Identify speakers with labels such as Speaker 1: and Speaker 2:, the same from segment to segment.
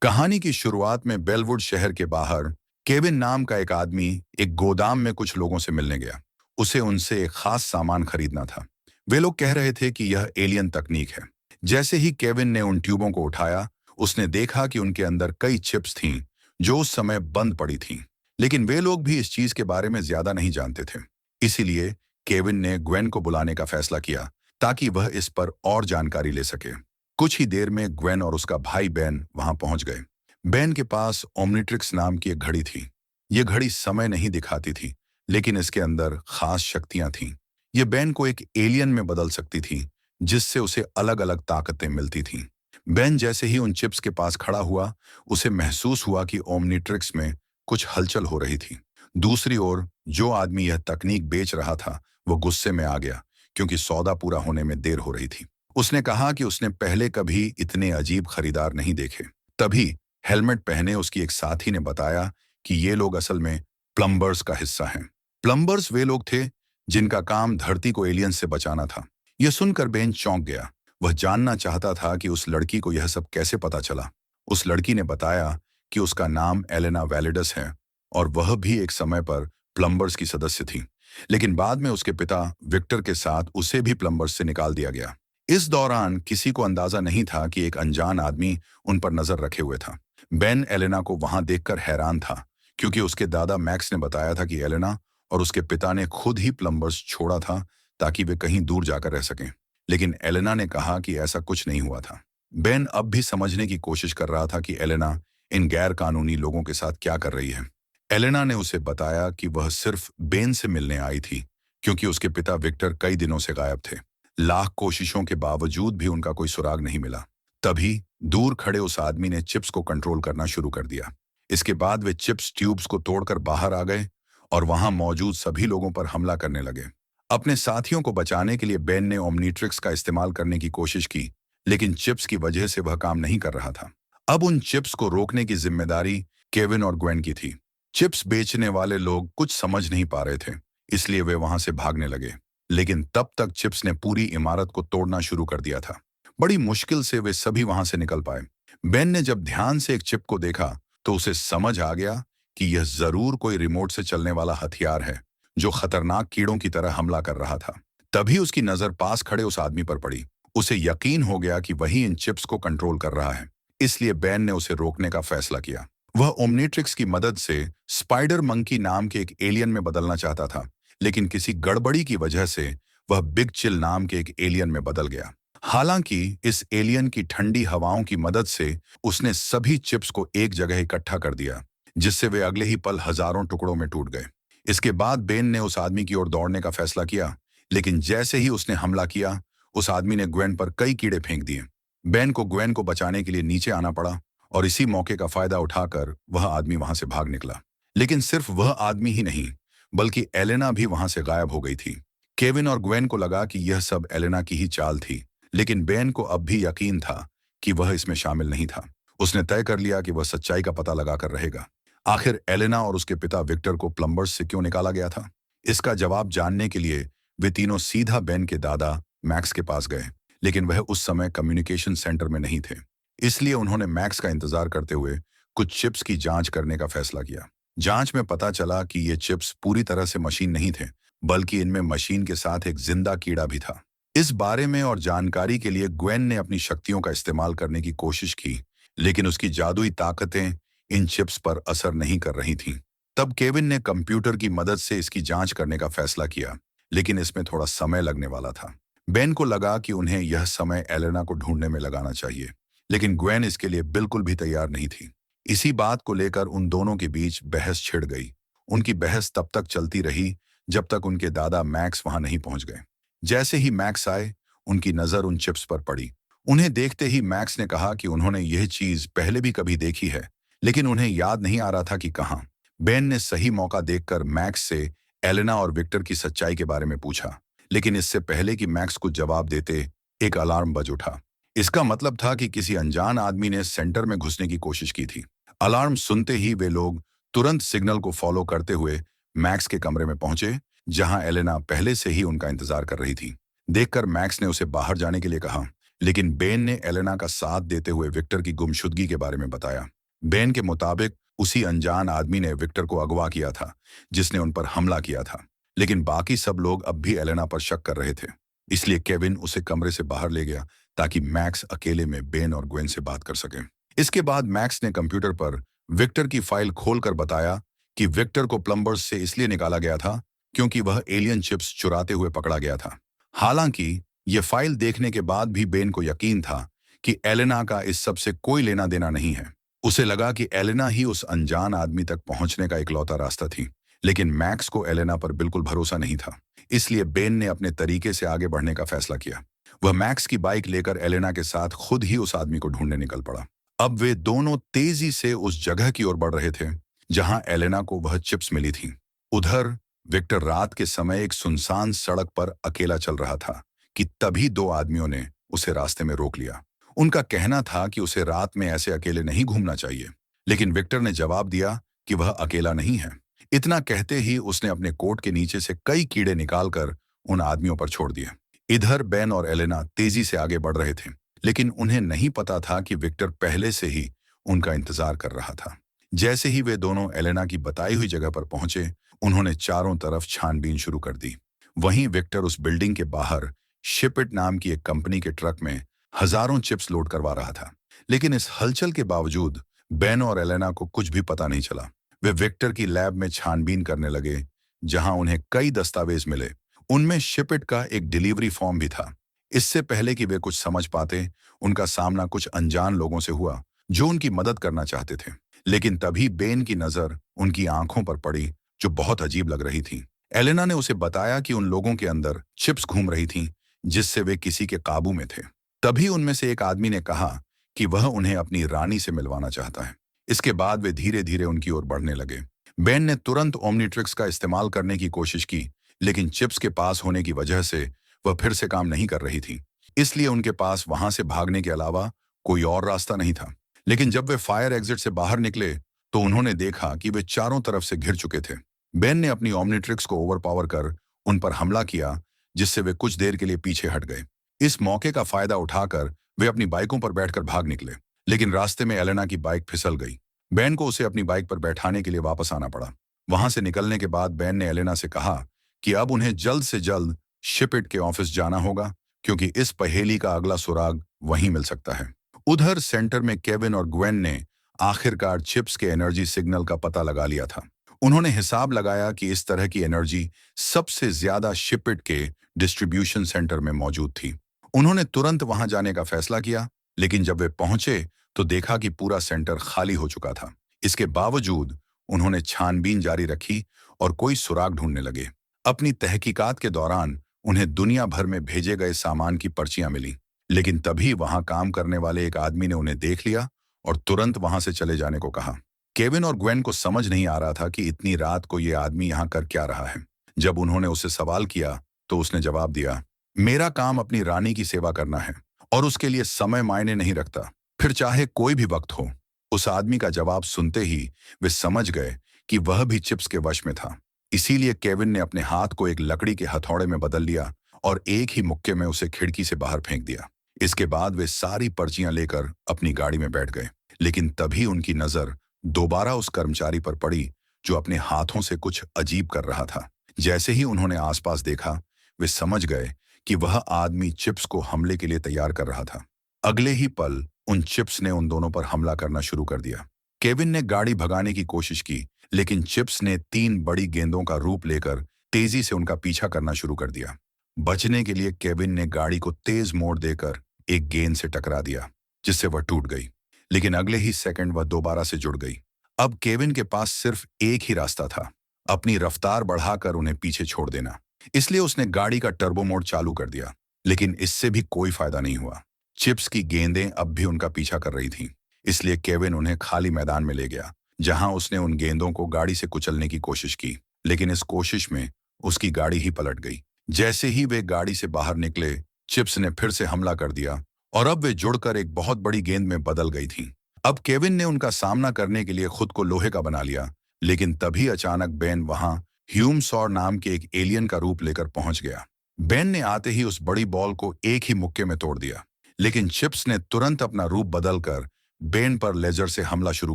Speaker 1: कहानी की शुरुआत में बेलवुड शहर के बाहर केविन नाम का एक आदमी एक गोदाम में कुछ लोगों से मिलने गया। उसे उनसे एक खास सामान खरीदना था। वे लोग कह रहे थे कि यह एलियन तकनीक है। जैसे ही केविन ने उन ट्यूबों को उठाया, उसने देखा कि उनके अंदर कई चिप्स थीं जो उस समय बंद पड़ी थीं। लेकिन वे लोग भी इस चीज के बारे में ज्यादा नहीं जानते थे। इसीलिए केविन ने ग्वेन को बुलाने का फैसला किया ताकि वह इस पर और जानकारी ले सके। कुछ ही देर में ग्वेन और उसका भाई बेन वहां पहुंच गए। बेन के पास ओमनिट्रिक्स नाम की एक घड़ी थी। ये घड़ी समय नहीं दिखाती थी, लेकिन इसके अंदर खास शक्तियां थीं। ये बेन को एक एलियन में बदल सकती थी, जिससे उसे अलग अलग ताकतें मिलती थीं। बेन जैसे ही उन चिप्स के पास खड़ा हुआ, उसे महसूस हुआ कि ओमनिट्रिक्स में कुछ हलचल हो रही थी। दूसरी ओर जो आदमी यह तकनीक बेच रहा था, वो गुस्से में आ गया, क्योंकि सौदा पूरा होने में देर हो रही थी। उसने कहा कि उसने पहले कभी इतने अजीब खरीदार नहीं देखे। तभी हेलमेट पहने उसकी एक साथी ने बताया कि ये लोग असल में प्लम्बर्स का हिस्सा हैं। प्लम्बर्स वे लोग थे जिनका काम धरती को एलियंस से बचाना था। यह सुनकर बेन चौंक गया। वह जानना चाहता था कि उस लड़की को यह सब कैसे पता चला। उस लड़की ने बताया कि उसका नाम एलेना वैलिडस है और वह भी एक समय पर प्लम्बर्स की सदस्य थी। लेकिन बाद में उसके पिता विक्टर के साथ उसे भी प्लम्बर्स से निकाल दिया गया। इस दौरान किसी को अंदाजा नहीं था कि एक अनजान आदमी उन पर नजर रखे हुए था। बेन एलेना को वहां देखकर हैरान था, क्योंकि उसके दादा मैक्स ने बताया था कि एलेना और उसके पिता ने खुद ही प्लम्बर्स छोड़ा था ताकि वे कहीं दूर जाकर रह सकें। लेकिन एलेना ने कहा कि ऐसा कुछ नहीं हुआ था। बेन अब भी समझने की कोशिश कर रहा था कि एलेना इन गैर कानूनी लोगों के साथ क्या कर रही है। एलेना ने उसे बताया कि वह सिर्फ बेन से मिलने आई थी, क्योंकि उसके पिता विक्टर कई दिनों से गायब थे। लाख कोशिशों के बावजूद भी उनका कोई सुराग नहीं मिला। तभी दूर खड़े उस आदमी ने चिप्स को कंट्रोल करना शुरू कर दिया। इसके बाद वे चिप्स ट्यूब्स को तोड़कर बाहर आ गए और वहां मौजूद सभी लोगों पर हमला करने लगे। अपने साथियों को बचाने के लिए बेन ने ओमनिट्रिक्स का इस्तेमाल करने की कोशिश की, लेकिन चिप्स की वजह से वह काम नहीं कर रहा था। अब उन चिप्स को रोकने की जिम्मेदारी केविन और ग्वेन की थी। चिप्स बेचने वाले लोग कुछ समझ नहीं पा रहे थे, इसलिए वे वहां से भागने लगे। लेकिन तब तक चिप्स ने पूरी इमारत को तोड़ना शुरू कर दिया था। बड़ी मुश्किल से वे सभी वहां से निकल पाए। बेन ने जब ध्यान से एक चिप को देखा, तो उसे समझ आ गया कि यह जरूर कोई रिमोट से चलने वाला हथियार है, जो खतरनाक कीड़ों की तरह हमला कर रहा था। तभी उसकी नजर पास खड़े उस आदमी पर पड़ी। उसे यकीन हो गया कि वही इन चिप्स को कंट्रोल कर रहा है, इसलिए बेन ने उसे रोकने का फैसला किया। वह ओमनिट्रिक्स की मदद से स्पाइडर मंकी नाम के एक एलियन में बदलना चाहता था, लेकिन किसी गड़बड़ी की वजह से वह बिग चिल नाम के एक एलियन में बदल गया। हालांकि इस एलियन की ठंडी हवाओं की मदद से उसने सभी चिप्स को एक जगह इकट्ठा कर दिया, जिससे वे अगले ही पल हजारों टुकड़ों में टूट गए। इसके बाद बेन ने उस आदमी की ओर दौड़ने का फैसला किया, लेकिन जैसे ही उसने हमला किया, उस आदमी ने ग्वेन पर कई कीड़े फेंक दिए। बेन को ग्वेन को बचाने के लिए नीचे आना पड़ा और इसी मौके का फायदा उठाकर वह आदमी वहां से भाग निकला। लेकिन सिर्फ वह आदमी ही नहीं, बल्कि एलेना भी वहां से गायब हो गई थी। केविन और ग्वेन को लगा कि यह सब एलेना की ही चाल थी, लेकिन बेन को अब भी यकीन था कि वह इसमें शामिल नहीं था। उसने तय कर लिया कि वह सच्चाई का पता लगाकर रहेगा। आखिर एलेना और उसके पिता विक्टर को प्लम्बर्स से क्यों निकाला गया था? इसका जवाब जानने के लिए वे तीनों सीधा बेन के दादा मैक्स के पास गए, लेकिन वह उस समय कम्युनिकेशन सेंटर में नहीं थे। इसलिए उन्होंने मैक्स का इंतजार करते हुए कुछ चिप्स की जांच करने का फैसला किया। जांच में पता चला कि ये चिप्स पूरी तरह से मशीन नहीं थे, बल्कि इनमें मशीन के साथ एक जिंदा कीड़ा भी था। इस बारे में और जानकारी के लिए ग्वेन ने अपनी शक्तियों का इस्तेमाल करने की कोशिश की, लेकिन उसकी जादुई ताकतें इन चिप्स पर असर नहीं कर रही थीं। तब केविन ने कंप्यूटर की मदद से इसकी जांच करने का फैसला किया, लेकिन इसमें थोड़ा समय लगने वाला था। बेन को लगा कि उन्हें यह समय एलेना को ढूंढने में लगाना चाहिए, लेकिन ग्वेन इसके लिए बिल्कुल भी तैयार नहीं थी। इसी बात को लेकर उन दोनों के बीच बहस छिड़ गई। उनकी बहस तब तक चलती रही जब तक उनके दादा मैक्स वहां नहीं पहुंच गए। जैसे ही मैक्स आए, उनकी नजर उन चिप्स पर पड़ी। उन्हें देखते ही मैक्स ने कहा कि उन्होंने यह चीज पहले भी कभी देखी है, लेकिन उन्हें याद नहीं आ रहा था कि कहाँ। बेन ने सही मौका देखकर मैक्स से एलेना और विक्टर की सच्चाई के बारे में पूछा, लेकिन इससे पहले कि मैक्स कुछ जवाब देते, एक अलार्म बज उठा। इसका मतलब था कि किसी अनजान आदमी ने सेंटर में घुसने की कोशिश की थी। अलार्म सुनते ही वे लोग तुरंत सिग्नल को फॉलो करते हुए मैक्स के कमरे में पहुंचे, जहां एलेना पहले से ही उनका इंतजार कर रही थी। देखकर मैक्स ने उसे बाहर जाने के लिए कहा, लेकिन बेन ने एलेना का साथ देते हुए विक्टर की गुमशुदगी के बारे में बताया। बेन के मुताबिक उसी अनजान आदमी ने विक्टर को अगवा किया था, जिसने उन पर हमला किया था। लेकिन बाकी सब लोग अब भी एलेना पर शक कर रहे थे। इसलिए केविन उसे कमरे से बाहर ले गया ताकि मैक्स अकेले में बेन और ग्वेन से बात कर सके। इसके बाद मैक्स ने कंप्यूटर पर विक्टर की फाइल खोलकर बताया कि विक्टर को प्लम्बर्स से इसलिए निकाला गया था क्योंकि वह एलियन चिप्स चुराते हुए पकड़ा गया था। हालांकि ये फाइल देखने के बाद भी बेन को यकीन था कि एलेना का इस सब से कोई लेना देना नहीं है। उसे लगा कि एलेना ही उस अनजान आदमी तक पहुंचने का इकलौता रास्ता थी। लेकिन मैक्स को एलेना पर बिल्कुल भरोसा नहीं था। इसलिए बेन ने अपने तरीके से आगे बढ़ने का फैसला किया। वह मैक्स की बाइक लेकर एलेना के साथ खुद ही उस आदमी को ढूंढने निकल पड़ा। अब वे दोनों तेजी से उस जगह की ओर बढ़ रहे थे जहां एलेना को वह चिप्स मिली थी। उधर विक्टर रात के समय एक सुनसान सड़क पर अकेला चल रहा था कि तभी दो आदमियों ने उसे रास्ते में रोक लिया। उनका कहना था कि उसे रात में ऐसे अकेले नहीं घूमना चाहिए, लेकिन विक्टर ने जवाब दिया कि वह अकेला नहीं है। इतना कहते ही उसने अपने कोट के नीचे से कई कीड़े निकालकर उन आदमियों पर छोड़ दिए। इधर बेन और एलेना तेजी से आगे बढ़ रहे थे, लेकिन उन्हें नहीं पता था कि विक्टर पहले से ही उनका इंतजार कर रहा था। जैसे ही वे दोनों एलेना की बताई हुई जगह पर पहुंचे, उन्होंने चारों तरफ छानबीन शुरू कर दी। वहीं विक्टर उस बिल्डिंग के बाहर शिपिट नाम की एक कंपनी के ट्रक में हजारों चिप्स लोड करवा रहा था। लेकिन इस हलचल के बावजूद बेन और एलेना को कुछ भी पता नहीं चला। वे विक्टर की लैब में छानबीन करने लगे, जहां उन्हें कई दस्तावेज मिले। उनमें शिपिट का एक डिलीवरी फॉर्म भी था। इससे पहले कि वे कुछ समझ पाते, उनका सामना कुछ अनजान लोगों से हुआ जो उनकी मदद करना चाहते थे। लेकिन तभी बेन की नजर उनकी आंखों पर पड़ी, जो बहुत अजीब लग रही थी। एलेना ने उसे बताया कि उन लोगों के अंदर चिप्स घूम रही थीं, जिससे वे किसी के काबू में थे। तभी उनमें से एक आदमी ने कहा कि वह उन्हें अपनी रानी से मिलवाना चाहता है। इसके बाद वे धीरे धीरे उनकी ओर बढ़ने लगे। बेन ने तुरंत ओमनीट्रिक्स का इस्तेमाल करने की कोशिश की, लेकिन चिप्स के पास होने की वजह से वह फिर से काम नहीं कर रही थी। इसलिए उनके पास वहां से भागने के अलावा कोई और रास्ता नहीं था। लेकिन जब वे फायर एग्जिट से बाहर निकले तो उन्होंने देखा कि वे चारों तरफ से घिर चुके थे। बेन ने अपनी ओमनीट्रिक्स को ओवरपावर कर उन पर हमला किया, जिससे वे कुछ देर के लिए पीछे हट गए। इस मौके का फायदा उठाकर वे अपनी बाइकों पर बैठकर भाग निकले, लेकिन रास्ते में एलेना की बाइक फिसल गई। बेन को उसे अपनी बाइक पर बैठाने के लिए वापस आना पड़ा। वहां से निकलने के बाद बेन ने एलेना से कहा कि अब उन्हें जल्द से जल्द शिपिट के ऑफिस जाना होगा, क्योंकि इस पहेली का अगला सुराग वहीं मिल सकता है। उधर सेंटर में केविन और ग्वेन ने आखिरकार चिप्स के एनर्जी सिग्नल का पता लगा लिया था। उन्होंने हिसाब लगाया कि इस तरह की एनर्जी सबसे ज्यादा शिपिट के डिस्ट्रीब्यूशन सेंटर में मौजूद थी। उन्होंने तुरंत वहां जाने का फैसला किया, लेकिन जब वे पहुंचे तो देखा कि पूरा सेंटर खाली हो चुका था। इसके बावजूद उन्होंने छानबीन जारी रखी और कोई सुराग ढूंढने लगे। अपनी तहकीकात के दौरान उन्हें दुनिया भर में भेजे गए सामान की पर्चियां मिली, लेकिन तभी वहां काम करने वाले एक आदमी ने उन्हें देख लिया और तुरंत वहां से चले जाने को कहा। केविन और ग्वेन को समझ नहीं आ रहा था कि इतनी रात को ये आदमी यहाँ कर क्या रहा है। जब उन्होंने उससे सवाल किया तो उसने जवाब दिया, मेरा काम अपनी रानी की सेवा करना है और उसके लिए समय मायने नहीं रखता, फिर चाहे कोई भी वक्त हो। उस आदमी का जवाब सुनते ही वे समझ गए कि वह भी चिप्स के वश में था। इसीलिए केविन ने अपने हाथ को एक लकड़ी के हथौड़े में बदल लिया और एक ही मुक्के में उसे खिड़की से बाहर फेंक दिया। इसके बाद वे सारी पर्चियां लेकर अपनी गाड़ी में बैठ गए। लेकिन तभी उनकी नजर दोबारा उस कर्मचारी पर पड़ी जो अपने हाथों से कुछ अजीब कर रहा था। जैसे ही उन्होंने आसपास देखा, वे समझ गए कि वह आदमी चिप्स को हमले के लिए तैयार कर रहा था। अगले ही पल उन चिप्स ने उन दोनों पर हमला करना शुरू कर दिया। केविन ने गाड़ी भगाने की कोशिश की, लेकिन चिप्स ने 3 बड़ी गेंदों का रूप लेकर तेजी से उनका पीछा करना शुरू कर दिया। बचने के लिए केविन ने गाड़ी को तेज मोड़ देकर एक गेंद से टकरा दिया, जिससे वह टूट गई। लेकिन अगले ही सेकंड वह दोबारा से जुड़ गई। अब केविन के पास सिर्फ एक ही रास्ता था, अपनी रफ्तार बढ़ाकर उन्हें पीछे छोड़ देना। इसलिए उसने गाड़ी का टर्बो मोड चालू कर दिया, लेकिन इससे भी कोई फायदा नहीं हुआ। चिप्स की गेंदें अब भी उनका पीछा कर रही थीं। इसलिए केविन उन्हें खाली मैदान में ले गया, जहां उसने उन गेंदों को गाड़ी से कुचलने की कोशिश की, लेकिन इस कोशिश में उसकी गाड़ी ही पलट गई। जैसे ही वे गाड़ी से बाहर निकले, चिप्स ने फिर से हमला कर दिया और अब वे जुड़कर एक बहुत बड़ी गेंद में बदल गई थीं। अब केविन ने उनका सामना करने के लिए खुद को लोहे का बना लिया, लेकिन तभी अचानक बेन वहां ह्यूमसॉर नाम के एक एलियन का रूप लेकर पहुंच गया। बेन ने आते ही उस बड़ी बॉल को एक ही मुक्के में तोड़ दिया। लेकिन चिप्स ने तुरंत अपना रूप बदलकर बेन पर लेजर से हमला शुरू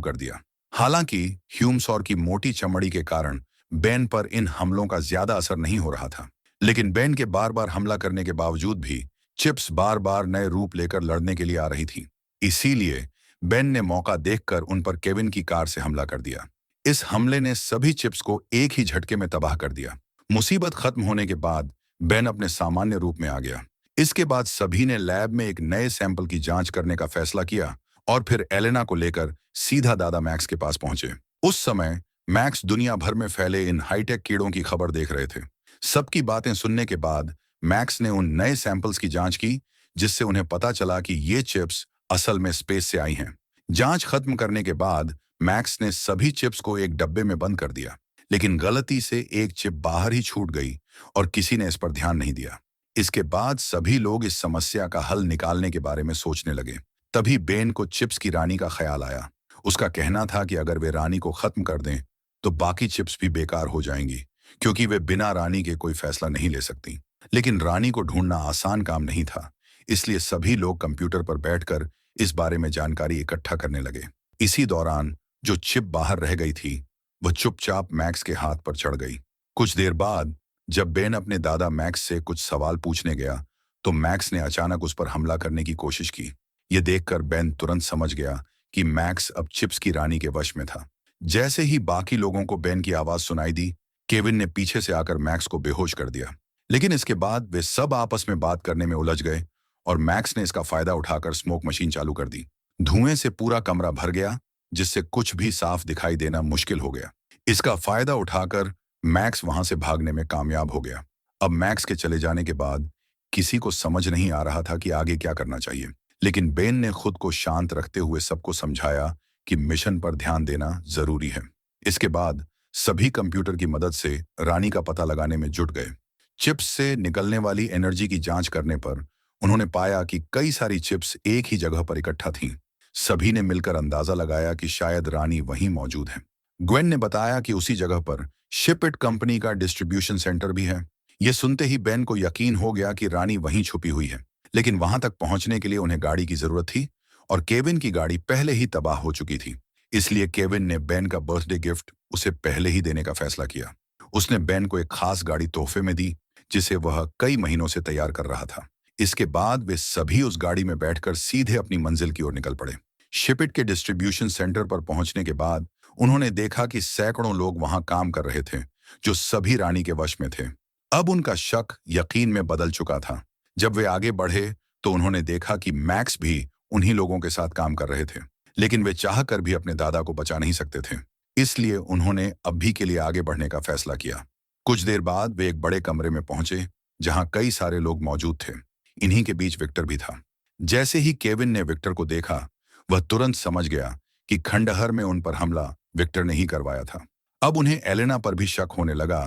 Speaker 1: कर दिया। हालांकि ह्यूम्सौर की मोटी चमड़ी के कारण बेन पर इन हमलों का ज्यादा असर नहीं हो रहा था, लेकिन बेन के बार बार हमला करने के बावजूद भी चिप्स बार बार नए रूप लेकर लड़ने के लिए आ रही थी। इसीलिए बेन ने मौका देखकर उन पर केविन की कार से हमला कर दिया। इस हमले ने सभी चिप्स को एक ही झटके में तबाह कर दिया। मुसीबत खत्म होने के बाद बेन अपने सामान्य रूप में आ गया। इसके बाद सभी ने लैब में एक नए सैंपल की जांच करने का फैसला किया और फिर एलेना को लेकर सीधा दादा मैक्स के पास पहुंचे। उस समय मैक्स दुनिया भर में फैले इन हाईटेक कीड़ों की खबर देख रहे थे। सबकी बातें सुनने के बाद मैक्स ने उन नए सैंपल्स की जांच की, जिससे उन्हें पता चला कि ये चिप्स असल में स्पेस से आई हैं। जांच खत्म करने के बाद मैक्स ने सभी चिप्स को एक डब्बे में बंद कर दिया, लेकिन गलती से एक चिप बाहर ही छूट गई और किसी ने इस पर ध्यान नहीं दिया। इसके बाद सभी लोग इस समस्या का हल निकालने के बारे में सोचने लगे। तभी बेन को चिप्स की रानी का ख्याल आया। उसका कहना था कि अगर वे रानी को खत्म कर दें तो बाकी चिप्स भी बेकार हो जाएंगी, क्योंकि वे बिना रानी के कोई फैसला नहीं ले सकती। लेकिन रानी को ढूंढना आसान काम नहीं था, इसलिए सभी लोग कंप्यूटर पर बैठकर इस बारे में जानकारी इकट्ठा करने लगे। इसी दौरान जो चिप बाहर रह गई थी वह चुपचाप मैक्स के हाथ पर चढ़ गई। कुछ देर बाद जब बेन अपने दादा मैक्स से कुछ सवाल पूछने गया तो मैक्स ने अचानक उस पर हमला करने की कोशिश की। यह देखकर बेन तुरंत समझ गया कि मैक्स अब चिप्स की रानी के वश में था। जैसे ही बाकी लोगों को बेन की आवाज सुनाई दी, केविन ने पीछे से आकर मैक्स को बेहोश कर दिया। लेकिन इसके बाद वे सब आपस में बात करने में उलझ गए और मैक्स ने इसका फायदा उठाकर स्मोक मशीन चालू कर दी। धुएं से पूरा कमरा भर गया, जिससे कुछ भी साफ दिखाई देना मुश्किल हो गया। इसका फायदा उठाकर मैक्स वहां से भागने में कामयाब हो गया। अब मैक्स के चले जाने के बाद किसी को समझ नहीं आ रहा था कि आगे क्या करना चाहिए, लेकिन बेन ने खुद को शांत रखते हुए सबको समझाया कि मिशन पर ध्यान देना जरूरी है। इसके बाद सभी कंप्यूटर की मदद से रानी का पता लगाने में जुट गए। चिप्स से निकलने वाली एनर्जी की जांच करने पर उन्होंने पाया कि कई सारी चिप्स एक ही जगह पर इकट्ठा थीं। सभी ने मिलकर अंदाजा लगाया कि शायद रानी वहीं मौजूद है। ग्वेन ने बताया कि उसी जगह पर शिपिट कंपनी का डिस्ट्रीब्यूशन सेंटर भी है। यह सुनते ही बेन को यकीन हो गया कि रानी वहीं छुपी हुई है, लेकिन वहां तक पहुंचने के लिए उन्हें गाड़ी की जरूरत थी और केविन की गाड़ी पहले ही तबाह हो चुकी थी। इसलिए केविन ने बेन का बर्थडे गिफ्ट उसे पहले ही देने का फैसला किया। उसने बेन को एक खास गाड़ी तोहफे में दी, जिसे वह कई महीनों से तैयार कर रहा था। इसके बाद वे सभी उस गाड़ी में बैठकर सीधे अपनी मंजिल की ओर निकल पड़े। शिपिट के डिस्ट्रीब्यूशन सेंटर पर पहुंचने के बाद उन्होंने देखा कि सैकड़ों लोग वहां काम कर रहे थे, जो सभी रानी के वश में थे। अब उनका शक यकीन में बदल चुका था। जब वे आगे बढ़े तो उन्होंने देखा कि मैक्स भी उन्हीं लोगों के साथ काम कर रहे थे, लेकिन वे चाहकर भी अपने दादा को बचा नहीं सकते थे। इसलिए उन्होंने अभी के लिए आगे बढ़ने का फैसला किया। कुछ देर बाद वे एक बड़े कमरे में पहुंचे, जहां कई सारे लोग मौजूद थे। इन्हीं के बीच विक्टर भी था। जैसे ही केविन ने विक्टर को देखा, वह तुरंत समझ गया कि खंडहर में उन पर हमला विक्टर ने ही करवाया था। अब उन्हें एलेना पर भी शक होने लगा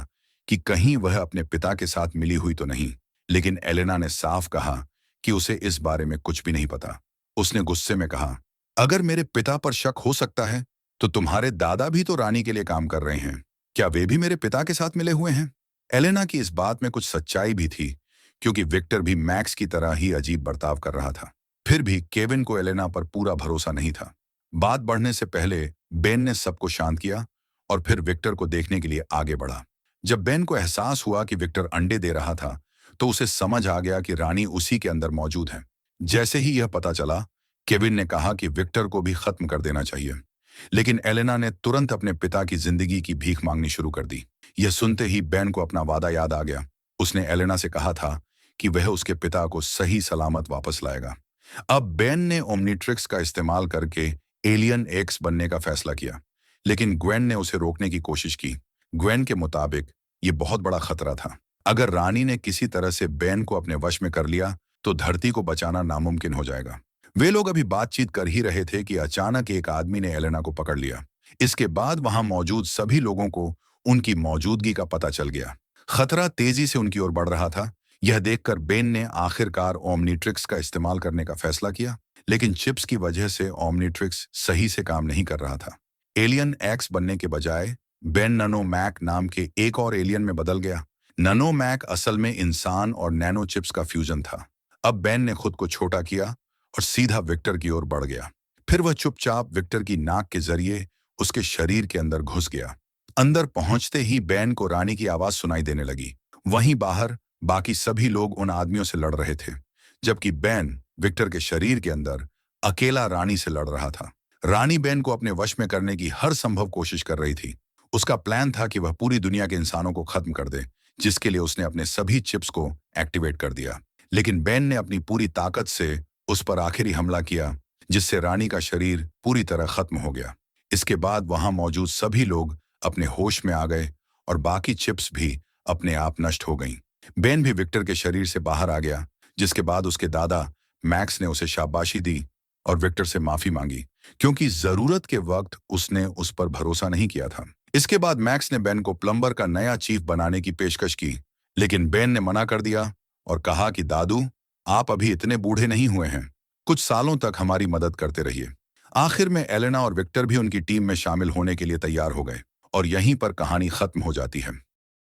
Speaker 1: कि कहीं वह अपने पिता के साथ मिली हुई तो नहीं, लेकिन एलेना ने साफ कहा कि उसे इस बारे में कुछ भी नहीं पता। उसने गुस्से में कहा, अगर मेरे पिता पर शक हो सकता है तो तुम्हारे दादा भी तो रानी के लिए काम कर रहे हैं। क्या वे भी मेरे पिता के साथ मिले हुए हैं? एलेना की इस बात में कुछ सच्चाई भी थी, क्योंकि विक्टर भी मैक्स की तरह ही अजीब बर्ताव कर रहा था। फिर भी केविन को एलेना पर पूरा भरोसा नहीं था। बात बढ़ने से पहले बेन ने सबको शांत किया और फिर विक्टर को देखने के लिए आगे बढ़ा। जब बेन को एहसास हुआ कि विक्टर अंडे दे रहा था, तो उसे समझ आ गया कि रानी उसी के अंदर मौजूद है। जैसे ही यह पता चला, केविन ने कहा कि विक्टर को भी खत्म कर देना चाहिए, लेकिन एलेना ने तुरंत अपने पिता की जिंदगी की भीख मांगनी शुरू कर दी। यह सुनते ही बेन को अपना वादा याद आ गया। उसने एलेना से कहा था कि वह उसके पिता को सही सलामत वापस लाएगा। अब बेन ने ओमनीट्रिक्स का इस्तेमाल करके एलियन एक्स बनने का फैसला किया, लेकिन ग्वेन ने उसे रोकने की कोशिश की। ग्वेन के मुताबिक ये बहुत बड़ा खतरा था। अगर रानी ने किसी तरह से बेन को अपने वश में कर लिया तो धरती को बचाना नामुमकिन हो जाएगा। वे लोग अभी बातचीत कर ही रहे थे कि अचानक एक आदमी ने एलेना को पकड़ लिया। इसके बाद वहां मौजूद सभी लोगों को उनकी मौजूदगी का पता चल गया। खतरा तेजी से उनकी ओर बढ़ रहा था। यह देखकर बेन ने आखिरकार ओमनीट्रिक्स का इस्तेमाल करने का फैसला किया, लेकिन चिप्स की वजह से ओमनीट्रिक्स सही से काम नहीं कर रहा था। एलियन एक्स बनने के बजाय बेन नैनोमैक नाम के एक और एलियन में बदल गया। नैनोमैक असल में इंसान और नैनो चिप्स का फ्यूजन था। अब बेन ने खुद को छोटा किया और सीधा विक्टर की ओर बढ़ गया। फिर वह चुपचाप विक्टर की नाक के जरिए उसके शरीर के अंदर घुस गया। अंदर पहुंचते ही बैन को रानी की आवाज सुनाई देने लगी। वहीं बाहर बाकी सभी लोग उन आदमियों से लड़ रहे थे, जबकि बैन विक्टर के शरीर के अंदर अकेला रानी से लड़ रहा था। रानी बैन को अपने वश में करने की हर संभव कोशिश कर रही थी। उसका प्लान था कि वह पूरी दुनिया के इंसानों को खत्म कर दे, जिसके लिए उसने अपने सभी चिप्स को एक्टिवेट कर दिया। लेकिन बैन ने अपनी पूरी ताकत से उस पर आखिरी हमला किया, जिससे रानी का शरीर पूरी तरह खत्म हो गया। इसके बाद वहां मौजूद सभी लोग अपने होश में आ गए और बाकी चिप्स भी अपने आप नष्ट हो गईं। बेन भी विक्टर के शरीर से बाहर आ गया, जिसके बाद उसके दादा मैक्स ने उसे शाबाशी दी और विक्टर से माफी मांगी, क्योंकि जरूरत के वक्त उसने उस पर भरोसा नहीं किया था। इसके बाद मैक्स ने बेन को प्लम्बर का नया चीफ बनाने की पेशकश की, लेकिन बेन ने मना कर दिया और कहा कि दादू, आप अभी इतने बूढ़े नहीं हुए हैं, कुछ सालों तक हमारी मदद करते रहिए। आखिर में एलेना और विक्टर भी उनकी टीम में शामिल होने के लिए तैयार हो गए और यहीं पर कहानी खत्म हो जाती है।